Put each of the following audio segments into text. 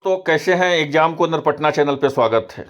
दोस्तों, कैसे हैं? एग्जाम को अंदर पटना चैनल पे स्वागत है।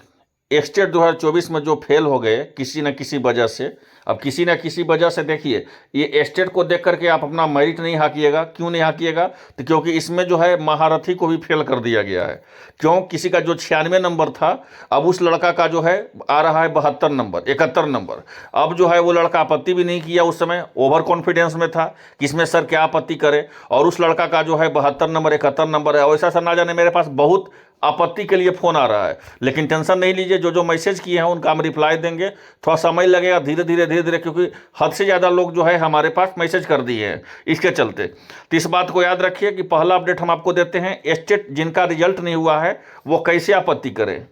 एस्टेट 2024 में जो फेल हो गए किसी न किसी वजह से, अब किसी न किसी वजह से देखिए, ये एस्टेट को देख करके आप अपना मेरिट नहीं हाकिएगा। क्यों नहीं हाकिएगा? तो क्योंकि इसमें जो है महारथी को भी फेल कर दिया गया है। क्यों? किसी का जो 96 नंबर था, अब उस लड़का का जो है आ रहा है 72 नंबर, 71 नंबर। अब जो है वो लड़का आपत्ति भी नहीं किया, उस समय ओवर कॉन्फिडेंस में था कि इसमें सर क्या आपत्ति करे, और उस लड़का का जो है 72 नंबर, 71 नंबर है। वैसा सर ना जाने मेरे पास बहुत आपत्ति के लिए फ़ोन आ रहा है, लेकिन टेंशन नहीं लीजिए। जो जो मैसेज किए हैं उनका हम रिप्लाई देंगे। थोड़ा समय लगेगा, धीरे धीरे, क्योंकि हद से ज़्यादा लोग जो है हमारे पास मैसेज कर दिए हैं इसके चलते। तो इस बात को याद रखिए कि पहला अपडेट हम आपको देते हैं, एस्टेट जिनका रिजल्ट नहीं हुआ है वो कैसे आपत्ति करें।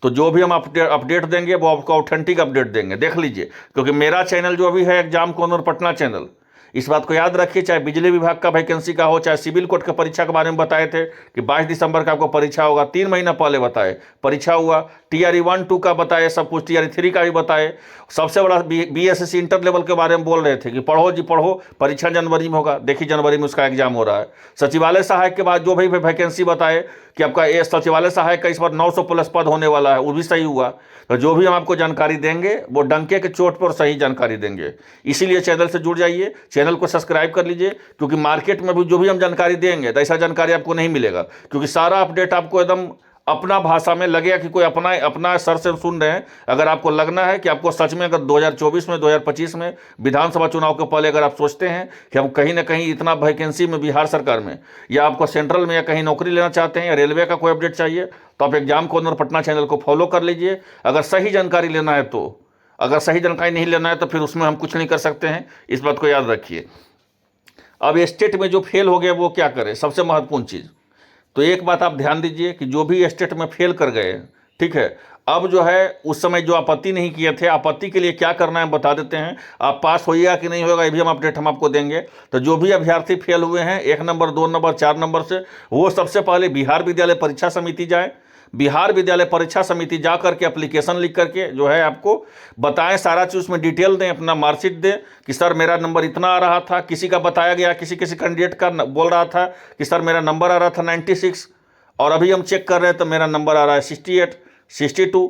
तो जो भी हम अपडेट देंगे वो आपको ऑथेंटिक अपडेट देंगे, देख लीजिए। क्योंकि मेरा चैनल जो अभी है एग्जाम कॉर्नर पटना चैनल, इस बात को याद रखिए, चाहे बिजली विभाग का वैकेंसी का हो, चाहे सिविल कोर्ट के परीक्षा के बारे में बताए थे कि 22 दिसंबर का आपको परीक्षा होगा, 3 महीना पहले बताए, परीक्षा हुआ। TRE 1, 2 का बताए, सब कुछ TRE 3 का भी बताए। सबसे बड़ा BSSC इंटर लेवल के बारे में बोल रहे थे कि पढ़ो जी पढ़ो, परीक्षा जनवरी में होगा। देखिए जनवरी में उसका एग्जाम हो रहा है। सचिवालय सहायक के बाद जो भी वैकेंसी बताए कि आपका ये सचिवालय सहायक का इस बार 900 प्लस पद होने वाला है, वो भी सही हुआ। तो जो भी हम आपको जानकारी देंगे वो डंके के चोट पर सही जानकारी देंगे। इसीलिए चैनल से जुड़ जाइए, चैनल को सब्सक्राइब कर लीजिए। क्योंकि मार्केट में भी जो भी हम जानकारी देंगे तो ऐसा जानकारी आपको नहीं मिलेगा, क्योंकि सारा अपडेट आपको एकदम अपना भाषा में लगेगा कि कोई अपना सर से सुन रहे हैं। अगर आपको लगना है कि आपको सच में, अगर 2024 में, 2025 में विधानसभा चुनाव के पहले अगर आप सोचते हैं कि हम कहीं ना कहीं इतना वैकेंसी में बिहार सरकार में, या आपको सेंट्रल में या कहीं नौकरी लेना चाहते हैं, या रेलवे का कोई अपडेट चाहिए, तो आप एग्जाम कॉर्नर पटना चैनल को फॉलो कर लीजिए। अगर सही जानकारी लेना है तो, अगर सही जानकारी नहीं लेना है तो फिर उसमें हम कुछ नहीं कर सकते हैं। इस बात को याद रखिए। अब स्टेट में जो फेल हो गए वो क्या करें, सबसे महत्वपूर्ण चीज़। तो एक बात आप ध्यान दीजिए कि जो भी स्टेट में फेल कर गए, ठीक है, अब जो है उस समय जो आपत्ति नहीं किए थे, आपत्ति के लिए क्या करना है बता देते हैं। आप पास होइएगा कि नहीं होगा ये भी हम अपडेट हम आपको देंगे। तो जो भी अभ्यर्थी फेल हुए हैं 1 नंबर, 2 नंबर, 4 नंबर से, वो सबसे पहले बिहार विद्यालय परीक्षा समिति जाए। बिहार विद्यालय परीक्षा समिति जा करके एप्लीकेशन लिख करके जो है आपको बताएं, सारा चीज़ उसमें डिटेल दें, अपना मार्कशीट दें कि सर मेरा नंबर इतना आ रहा था। किसी का बताया गया, किसी कैंडिडेट का बोल रहा था कि सर मेरा नंबर आ रहा था 96, और अभी हम चेक कर रहे हैं तो मेरा नंबर आ रहा है 68, 62।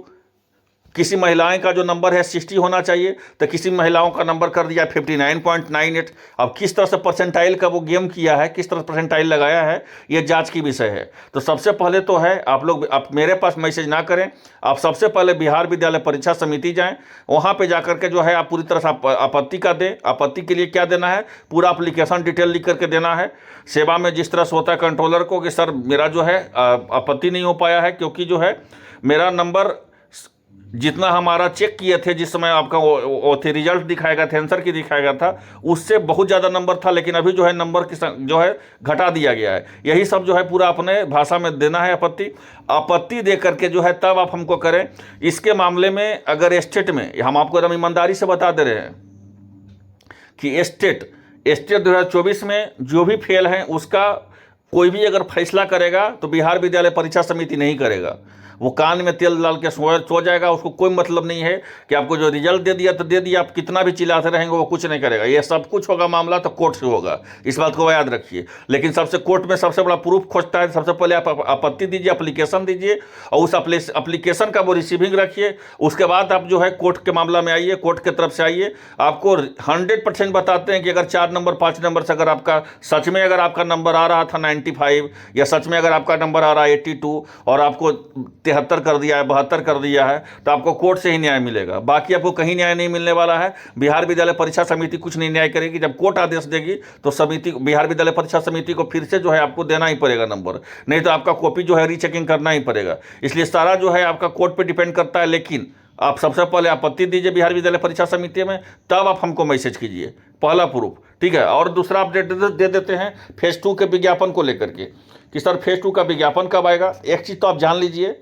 किसी महिलाएं का जो नंबर है 60 होना चाहिए, तो किसी महिलाओं का नंबर कर दिया 59.98। अब किस तरह से परसेंटाइल का वो गेम किया है, किस तरह परसेंटाइल लगाया है, ये जांच की विषय है। तो सबसे पहले तो है आप मेरे पास मैसेज ना करें, आप सबसे पहले बिहार विद्यालय परीक्षा समिति जाएं। वहाँ पर जा करके जो है आप पूरी तरह से आपत्ति का दें। आपत्ति के लिए क्या देना है, पूरा एप्लीकेशन डिटेल लिख करके देना है। सेवा में जिस तरह से होता है कंट्रोलर को कि सर मेरा जो है आपत्ति नहीं हो पाया है, क्योंकि जो है मेरा नंबर जितना हमारा चेक किए थे, जिस समय आपका वो थे रिजल्ट दिखाएगा था, आंसर की दिखाएगा था, उससे बहुत ज़्यादा नंबर था, लेकिन अभी जो है नंबर की जो है घटा दिया गया है। यही सब जो है पूरा अपने भाषा में देना है। आपत्ति दे करके जो है तब आप हमको करें। इसके मामले में अगर स्टेट में, हम आपको एकदम ईमानदारी से बता दे रहे हैं कि स्टेट 2024 में जो भी फेल हैं उसका कोई भी अगर फैसला करेगा तो बिहार विद्यालय परीक्षा समिति नहीं करेगा। वो कान में तेल डाल के सो जाएगा। उसको कोई मतलब नहीं है कि आपको जो रिजल्ट दे दिया तो दे दिया, आप कितना भी चिल्लाते रहेंगे वो कुछ नहीं करेगा। ये सब कुछ होगा मामला तो कोर्ट से होगा, इस बात को याद रखिए। लेकिन कोर्ट में सबसे बड़ा प्रूफ खोजता है। सबसे पहले आप आपत्ति दीजिए, एप्लीकेशन दीजिए, और उस एप्लीकेशन का वो रिसीविंग रखिए। उसके बाद आप जो है कोर्ट के मामला में आइए, कोर्ट की तरफ से आइए। आपको 100% बताते हैं कि अगर 4 नंबर 5 नंबर से अगर आपका सच में अगर आपका नंबर आ रहा था 95, या सच में अगर आपका नंबर आ रहा है 82 और आपको 73 कर दिया है, 72 कर दिया है, तो आपको कोर्ट से ही न्याय मिलेगा। बाकी आपको कहीं न्याय नहीं मिलने वाला है। बिहार विद्यालय परीक्षा समिति कुछ नहीं न्याय करेगी। जब कोर्ट आदेश देगी तो बिहार विद्यालय परीक्षा समिति को फिर से जो है आपको देना ही पड़ेगा नंबर, नहीं तो आपका कॉपी जो है रीचेकिंग करना ही पड़ेगा। इसलिए सारा जो है आपका कोर्ट पर डिपेंड करता है। लेकिन आप सबसे पहले आपत्ति दीजिए बिहार विद्यालय परीक्षा समिति में, तब आप हमको मैसेज कीजिए, पहला प्रूफ, ठीक है। और दूसरा अपडेट दे देते हैं फेज 2 के विज्ञापन को लेकर के कि सर फेज 2 का विज्ञापन कब आएगा। एक चीज़ तो आप जान लीजिए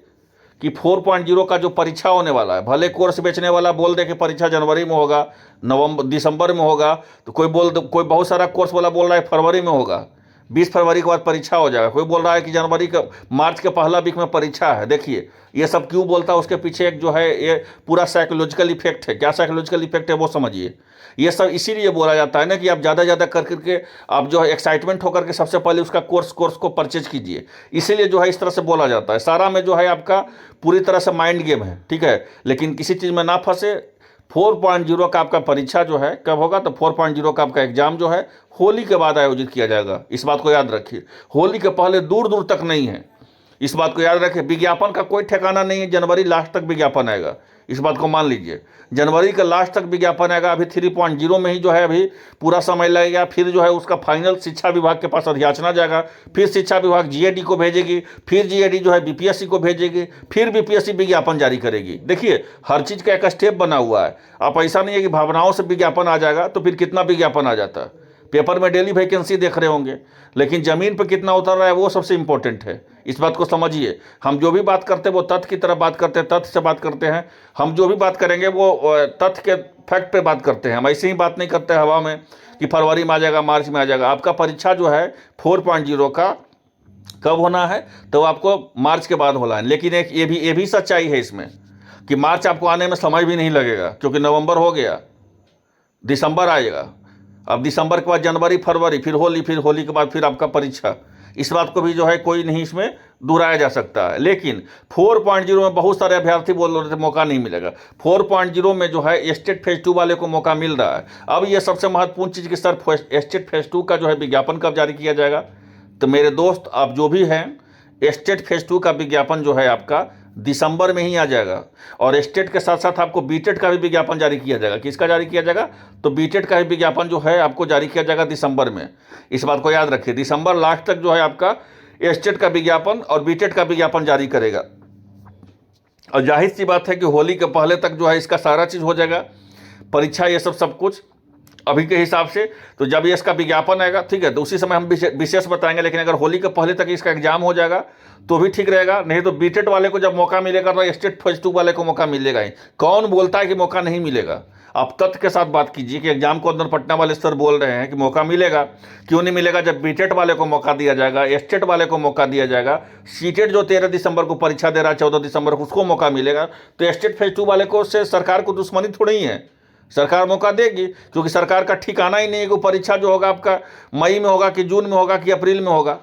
कि 4.0 का जो परीक्षा होने वाला है, भले कोर्स बेचने वाला बोल दे कि परीक्षा जनवरी में होगा, दिसंबर में होगा, तो कोई बहुत सारा कोर्स वाला बोल रहा है फरवरी में होगा। 20 फरवरी के बाद परीक्षा हो जाएगा। कोई बोल रहा है कि जनवरी का मार्च के पहला वीक में परीक्षा है। देखिए ये सब क्यों बोलता है, उसके पीछे एक जो है ये पूरा साइकोलॉजिकल इफेक्ट है। क्या साइकोलॉजिकल इफेक्ट है वो समझिए। ये सब इसीलिए बोला जाता है ना कि आप ज़्यादा ज़्यादा कर करके आप जो है एक्साइटमेंट होकर के सबसे पहले उसका कोर्स को परचेज कीजिए। इसीलिए जो है इस तरह से बोला जाता है। सारा में जो है आपका पूरी तरह से माइंड गेम है, ठीक है। लेकिन किसी चीज़ में ना फंसे। 4.0 का आपका परीक्षा जो है कब होगा, तो 4.0 का आपका एग्जाम जो है होली के बाद आयोजित किया जाएगा। इस बात को याद रखिए, होली के पहले दूर दूर तक नहीं है। इस बात को याद रखिए। विज्ञापन का कोई ठिकाना नहीं है, जनवरी लास्ट तक विज्ञापन आएगा। इस बात को मान लीजिए, जनवरी का लास्ट तक विज्ञापन आएगा। अभी 3.0 में ही जो है अभी पूरा समय लगेगा। फिर जो है उसका फाइनल शिक्षा विभाग के पास अधियाचना जाएगा। फिर शिक्षा विभाग जीएडी को भेजेगी, फिर जीएडी जो है बीपीएससी को भेजेगी, फिर बीपीएससी विज्ञापन जारी करेगी। देखिए हर चीज़ का एक स्टेप बना हुआ है। आप ऐसा नहीं है कि भावनाओं से विज्ञापन आ जाएगा तो फिर कितना विज्ञापन आ जाता है। पेपर में डेली वैकेंसी देख रहे होंगे, लेकिन ज़मीन पर कितना उतर रहा है वो सबसे इंपॉर्टेंट है। इस बात को समझिए। हम जो भी बात करते हैं वो तथ्य की तरह बात करते हैं, तथ्य से बात करते हैं। हम जो भी बात करेंगे वो तथ्य के फैक्ट पे बात करते हैं। हम ऐसे ही बात नहीं करते हवा में कि फरवरी में आ जाएगा, मार्च में आ जाएगा। आपका परीक्षा जो है 4.0 का कब होना है, तो आपको मार्च के बाद होना है। लेकिन एक ये भी सच्चाई है इसमें कि मार्च आपको आने में समय भी नहीं लगेगा, क्योंकि नवंबर हो गया, दिसंबर आएगा। अब दिसंबर के बाद जनवरी, फरवरी, फिर होली के बाद फिर आपका परीक्षा। इस बात को भी जो है कोई नहीं इसमें दोहराया जा सकता है। लेकिन 4.0 में बहुत सारे अभ्यर्थी बोल रहे थे मौका नहीं मिलेगा। 4.0 में जो है स्टेट फेज 2 वाले को मौका मिल रहा है। अब ये सबसे महत्वपूर्ण चीज़ कि सर स्टेट फेज 2 का जो है विज्ञापन कब जारी किया जाएगा। तो मेरे दोस्त आप जो भी हैं, स्टेट फेज 2 का विज्ञापन जो है आपका दिसंबर में ही आ जाएगा। और स्टेट के साथ साथ आपको बीटेट का भी विज्ञापन जारी किया जाएगा। किसका जारी किया जाएगा, तो बीटेट का भी विज्ञापन जो है आपको जारी किया जाएगा दिसंबर में। इस बात को याद रखिए, दिसंबर लास्ट तक जो है आपका स्टेट का विज्ञापन और बीटेट का विज्ञापन जारी करेगा। और जाहिर सी बात है कि होली के पहले तक जो है इसका सारा चीज़ हो जाएगा, परीक्षा ये सब कुछ अभी के हिसाब से। तो जब ये इसका विज्ञापन आएगा, ठीक है, तो उसी समय हम विशेष बताएंगे। लेकिन अगर होली के पहले तक इसका एग्जाम हो जाएगा तो भी ठीक रहेगा। नहीं तो बीटेट वाले को जब मौका मिलेगा तो स्टेट फेज 2 वाले को मौका मिलेगा ही। कौन बोलता है कि मौका नहीं मिलेगा। आप तथ्य के साथ बात कीजिए कि एग्जाम को अंदर पटना वाले सर बोल रहे हैं कि मौका मिलेगा। क्यों नहीं मिलेगा, जब बीटेट वाले को मौका दिया जाएगा, स्टेट वाले को मौका दिया जाएगा। सीटेट जो 13 दिसंबर को परीक्षा दे रहा है, 14 दिसंबर को उसको मौका मिलेगा। तो स्टेट फेज 2 वाले को से सरकार को दुश्मनी थोड़ी ही है, सरकार मौका देगी। क्योंकि सरकार का ठिकाना ही नहीं है कि परीक्षा जो होगा आपका मई में होगा कि जून में होगा कि अप्रैल में होगा।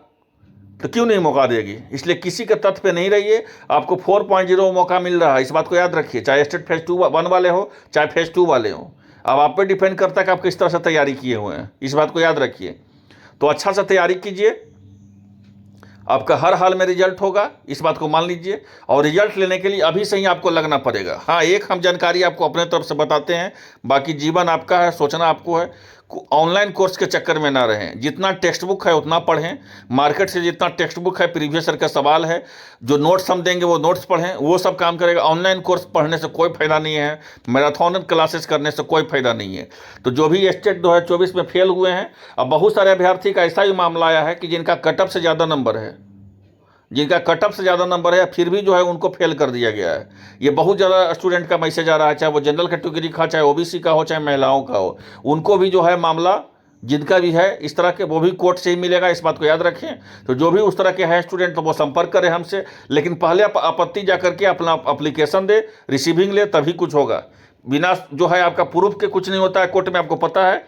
तो क्यों नहीं मौका देगी। इसलिए किसी के तथ्य पे नहीं रहिए। आपको 4.0 मौका मिल रहा है, इस बात को याद रखिए। चाहे स्टेट फेज 1 वाले हो, चाहे फेज 2 वाले हो। अब आप पे डिपेंड करता है कि आप किस तरह से तैयारी किए हुए हैं। इस बात को याद रखिए। तो अच्छा से तैयारी कीजिए, आपका हर हाल में रिजल्ट होगा, इस बात को मान लीजिए। और रिजल्ट लेने के लिए अभी से ही आपको लगना पड़ेगा। हाँ, एक हम जानकारी आपको अपने तरफ से बताते हैं, बाकी जीवन आपका है, सोचना आपको है। ऑनलाइन कोर्स के चक्कर में ना रहें। जितना टेक्स्ट बुक है उतना पढ़ें। मार्केट से जितना टेक्स्ट बुक है, प्रीवियस ईयर का सवाल है, जो नोट्स हम देंगे वो नोट्स पढ़ें, वो सब काम करेगा। ऑनलाइन कोर्स पढ़ने से कोई फ़ायदा नहीं है, मैराथन क्लासेस करने से कोई फ़ायदा नहीं है। तो जो भी स्टेट 2024 में फेल हुए हैं, अब बहुत सारे अभ्यर्थी का ऐसा ही मामला आया है कि जिनका कट ऑफ से ज़्यादा नंबर है, फिर भी जो है उनको फेल कर दिया गया है। ये बहुत ज़्यादा स्टूडेंट का मैसेज आ रहा है, चाहे वो जनरल कैटेगरी का, चाहे ओबीसी का हो, चाहे महिलाओं का हो। उनको भी जो है मामला जिनका भी है इस तरह के, वो भी कोर्ट से ही मिलेगा। इस बात को याद रखें। तो जो भी उस तरह के हैं स्टूडेंट, तो वो संपर्क करें हमसे। लेकिन पहले आपत्ति जा करके अपना अप्लीकेशन दे, रिसीविंग ले, तभी कुछ होगा। बिना जो है आपका प्रूफ के कुछ नहीं होता है कोर्ट में, आपको पता है।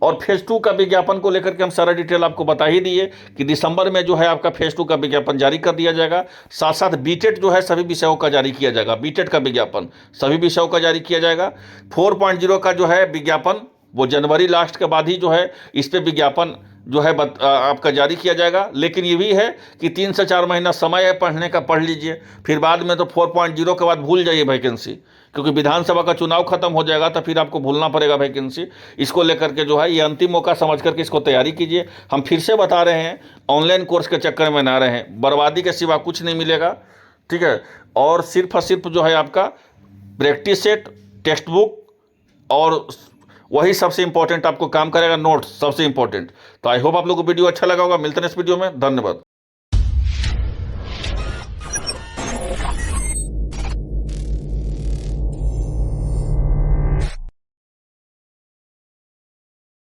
और फेज 2 का विज्ञापन को लेकर के हम सारा डिटेल आपको बता ही दिए कि दिसंबर में जो है आपका फेज 2 का विज्ञापन जारी कर दिया जाएगा। साथ साथ बीटेट जो है सभी विषयों का जारी किया जाएगा। बीटेट का विज्ञापन सभी विषयों का जारी किया जाएगा। 4.0 का जो है विज्ञापन वो जनवरी लास्ट के बाद ही जो है इस पर विज्ञापन जो है आपका जारी किया जाएगा। लेकिन ये भी है कि 3 से 4 महीना समय है पढ़ने का, पढ़ लीजिए। फिर बाद में तो 4.0 के बाद भूल जाइए वैकेंसी, क्योंकि विधानसभा का चुनाव खत्म हो जाएगा तो फिर आपको भूलना पड़ेगा वैकेंसी। इसको लेकर के जो है ये अंतिम मौका समझ करके इसको तैयारी कीजिए। हम फिर से बता रहे हैं, ऑनलाइन कोर्स के चक्कर में ना रहें। बर्बादी के सिवा कुछ नहीं मिलेगा, ठीक है। और सिर्फ जो है आपका प्रैक्टिस सेट, टेक्स्ट बुक, और वही सबसे इंपॉर्टेंट आपको काम करेगा, नोट्स सबसे इंपॉर्टेंट। तो आई होप आप लोगों को वीडियो अच्छा लगा होगा। मिलते हैं इस वीडियो में, धन्यवाद।